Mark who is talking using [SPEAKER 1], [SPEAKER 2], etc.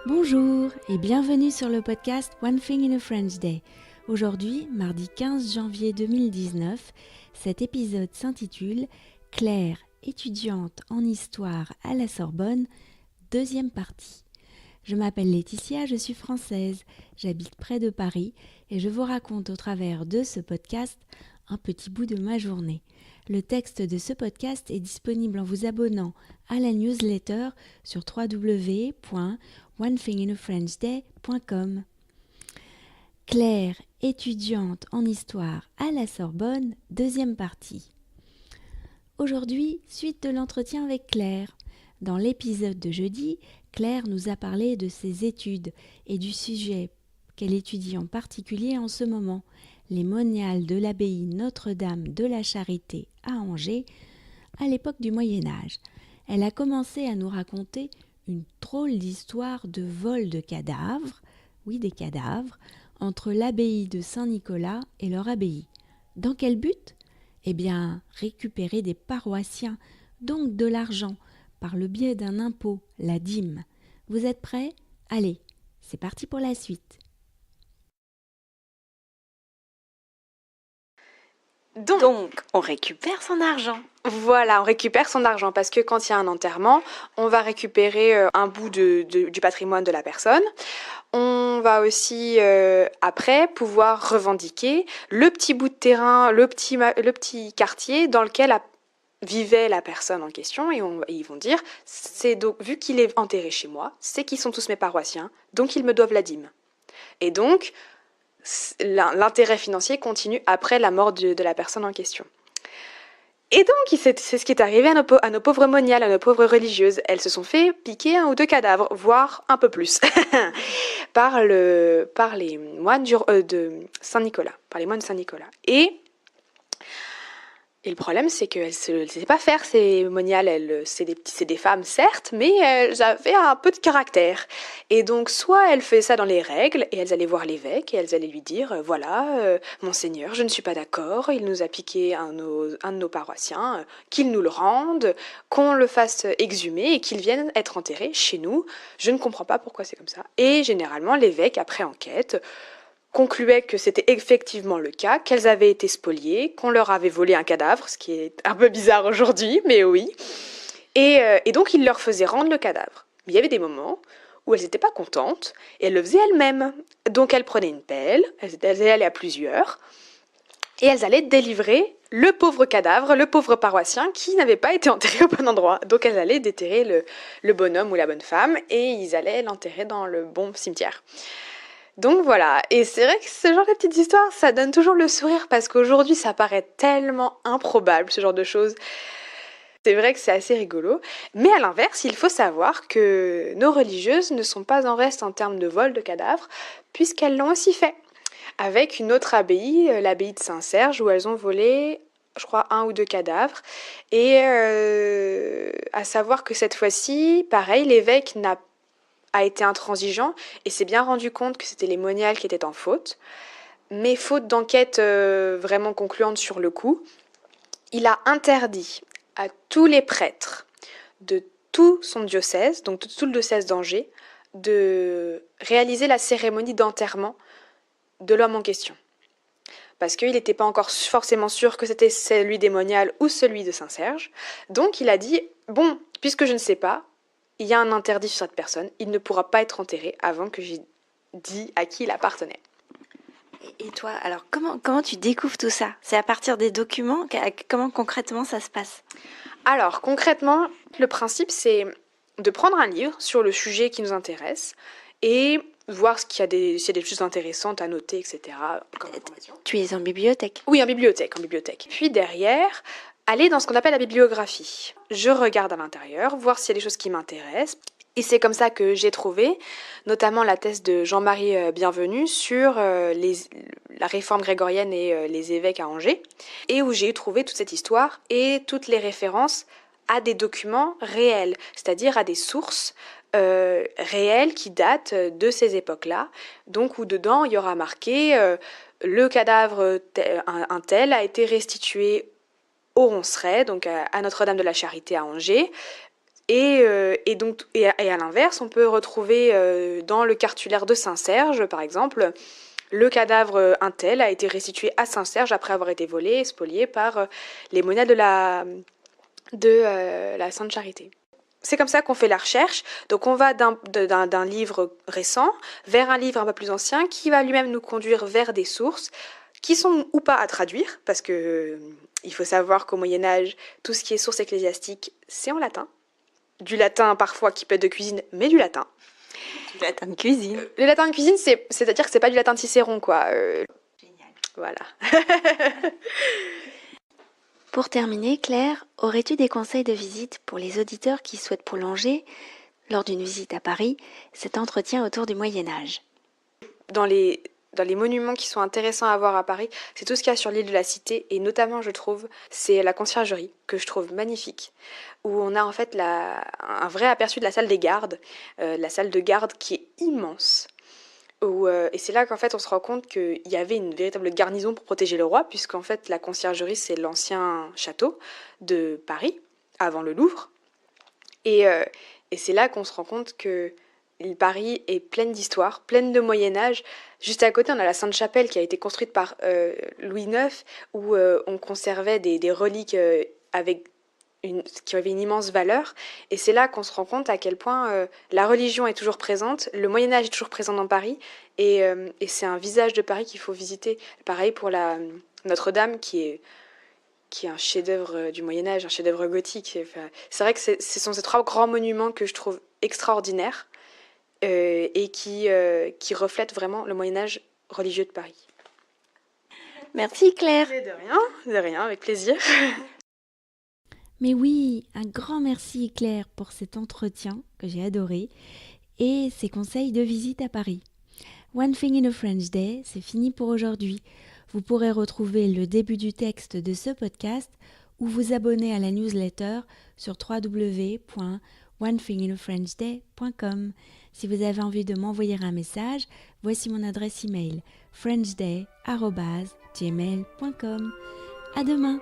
[SPEAKER 1] Bonjour et bienvenue sur le podcast One Thing in a French Day. Aujourd'hui, mardi 15 janvier 2019, cet épisode s'intitule « Claire, étudiante en histoire à la Sorbonne, deuxième partie ». Je m'appelle Laetitia, je suis française, j'habite près de Paris et je vous raconte au travers de ce podcast un petit bout de ma journée. Le texte de ce podcast est disponible en vous abonnant à la newsletter sur www.onethinginafrenchday.com. Claire, étudiante en histoire à la Sorbonne, deuxième partie. Aujourd'hui, suite de l'entretien avec Claire. Dans l'épisode de jeudi, Claire nous a parlé de ses études et du sujet qu'elle étudie en particulier en ce moment, les moniales de l'abbaye Notre-Dame de la Charité à Angers, à l'époque du Moyen-Âge. Elle a commencé à nous raconter une drôle d'histoire de vol de cadavres, oui des cadavres, entre l'abbaye de Saint-Nicolas et leur abbaye. Dans quel but ? Eh bien, récupérer des paroissiens, donc de l'argent, par le biais d'un impôt, la dîme. Vous êtes prêts ? Allez, c'est parti pour la suite.
[SPEAKER 2] Donc, on récupère son argent. Voilà, on récupère son argent parce que quand il y a un enterrement, on va récupérer un bout du patrimoine de la personne. On va aussi, après, pouvoir revendiquer le petit bout de terrain, le petit quartier dans lequel vivait la personne en question et ils vont dire, c'est donc, vu qu'il est enterré chez moi, c'est qu'ils sont tous mes paroissiens, donc ils me doivent la dîme. Et donc, l'intérêt financier continue après la mort de la personne en question. Et donc, c'est ce qui est arrivé à nos pauvres moniales, à nos pauvres religieuses. Elles se sont fait piquer 1 ou 2 cadavres, voire un peu plus, par les moines de Saint-Nicolas, par les moines de Saint-Nicolas. Et le problème, c'est qu'elles ne savaient pas faire ces moniales. C'est des femmes, certes, mais elles avaient un peu de caractère. Et donc, soit elles faisaient ça dans les règles, et elles allaient voir l'évêque, et elles allaient lui dire, voilà, monseigneur, je ne suis pas d'accord, il nous a piqué un de nos paroissiens, qu'il nous le rende, qu'on le fasse exhumer, et qu'il vienne être enterré chez nous. Je ne comprends pas pourquoi c'est comme ça. Et généralement, l'évêque, après enquête, concluait que c'était effectivement le cas, qu'elles avaient été spoliées, qu'on leur avait volé un cadavre, ce qui est un peu bizarre aujourd'hui, mais oui. Et donc, il leur faisait rendre le cadavre. Mais il y avait des moments où elles n'étaient pas contentes, et elles le faisaient elles-mêmes. Donc, elles prenaient une pelle, elles allaient à plusieurs, et elles allaient délivrer le pauvre cadavre, le pauvre paroissien qui n'avait pas été enterré au bon endroit. Donc, elles allaient déterrer le bonhomme ou la bonne femme, et ils allaient l'enterrer dans le bon cimetière. Donc voilà, et c'est vrai que ce genre de petites histoires, ça donne toujours le sourire parce qu'aujourd'hui, ça paraît tellement improbable, ce genre de choses. C'est vrai que c'est assez rigolo, mais à l'inverse, il faut savoir que nos religieuses ne sont pas en reste en termes de vol de cadavres, puisqu'elles l'ont aussi fait, avec une autre abbaye, l'abbaye de Saint-Serge, où elles ont volé, je crois, 1 ou 2 cadavres, et à savoir que cette fois-ci, pareil, l'évêque a été intransigeant et s'est bien rendu compte que c'était les moniales qui étaient en faute. Mais faute d'enquête vraiment concluante sur le coup, il a interdit à tous les prêtres de tout son diocèse, donc de tout le diocèse d'Angers, de réaliser la cérémonie d'enterrement de l'homme en question. Parce qu'il n'était pas encore forcément sûr que c'était celui des moniales ou celui de Saint-Serge. Donc il a dit, bon, puisque je ne sais pas, il y a un interdit sur cette personne, il ne pourra pas être enterré avant que j'ai dit à qui il appartenait.
[SPEAKER 1] Et toi, alors comment tu découvres tout ça ? C'est à partir des documents ? Comment concrètement ça se passe ?
[SPEAKER 2] Alors concrètement, le principe c'est de prendre un livre sur le sujet qui nous intéresse et voir s'il y a des choses intéressantes à noter, etc. Comme information.
[SPEAKER 1] Tu es en bibliothèque ?
[SPEAKER 2] Oui, en bibliothèque. Puis derrière, aller dans ce qu'on appelle la bibliographie. Je regarde à l'intérieur, voir s'il y a des choses qui m'intéressent. Et c'est comme ça que j'ai trouvé, notamment la thèse de Jean-Marie Bienvenu sur la réforme grégorienne et les évêques à Angers, et où j'ai trouvé toute cette histoire et toutes les références à des documents réels, c'est-à-dire à des sources réelles qui datent de ces époques-là, donc où dedans il y aura marqué le cadavre un tel a été restitué au Ronceret, donc à Notre-Dame de la Charité à Angers, Et à l'inverse, on peut retrouver dans le cartulaire de Saint-Serge, par exemple, le cadavre un tel a été restitué à Saint-Serge après avoir été volé et spolié par les monades de la Sainte Charité. C'est comme ça qu'on fait la recherche. Donc on va d'un livre récent vers un livre un peu plus ancien qui va lui-même nous conduire vers des sources qui sont ou pas à traduire, parce que il faut savoir qu'au Moyen-Âge, tout ce qui est source ecclésiastique, c'est en latin. Du latin parfois qui peut être de cuisine, mais du latin.
[SPEAKER 1] Du latin de cuisine.
[SPEAKER 2] Le latin de cuisine, c'est-à-dire que c'est pas du latin de Cicéron, quoi.
[SPEAKER 1] Génial.
[SPEAKER 2] Voilà.
[SPEAKER 1] Pour terminer, Claire, aurais-tu des conseils de visite pour les auditeurs qui souhaitent prolonger, lors d'une visite à Paris, cet entretien autour du Moyen-Âge?
[SPEAKER 2] Dans les monuments qui sont intéressants à voir à Paris, c'est tout ce qu'il y a sur l'île de la Cité, et notamment, je trouve, c'est la conciergerie, que je trouve magnifique, où on a en fait un vrai aperçu de la salle des gardes, la salle de garde qui est immense. Et c'est là qu'en fait on se rend compte qu'il y avait une véritable garnison pour protéger le roi, puisqu'en fait la conciergerie c'est l'ancien château de Paris, avant le Louvre. Et c'est là qu'on se rend compte que Paris est pleine d'histoires, pleine de Moyen-Âge. Juste à côté, on a la Sainte-Chapelle qui a été construite par Louis IX, où on conservait des reliques qui avaient une immense valeur. Et c'est là qu'on se rend compte à quel point la religion est toujours présente, le Moyen-Âge est toujours présent dans Paris, et c'est un visage de Paris qu'il faut visiter. Pareil pour la Notre-Dame, qui est un chef-d'œuvre du Moyen-Âge, un chef-d'œuvre gothique. Enfin, c'est vrai que ce sont ces trois grands monuments que je trouve extraordinaires et qui reflètent vraiment le Moyen-Âge religieux de Paris.
[SPEAKER 1] Merci Claire.
[SPEAKER 2] De rien, avec plaisir.
[SPEAKER 1] Mais oui, un grand merci Claire pour cet entretien que j'ai adoré et ces conseils de visite à Paris. One Thing in a French Day, c'est fini pour aujourd'hui. Vous pourrez retrouver le début du texte de ce podcast ou vous abonner à la newsletter sur www.onethinginafrenchday.com. Si vous avez envie de m'envoyer un message, voici mon adresse email frenchday@gmail.com. À demain!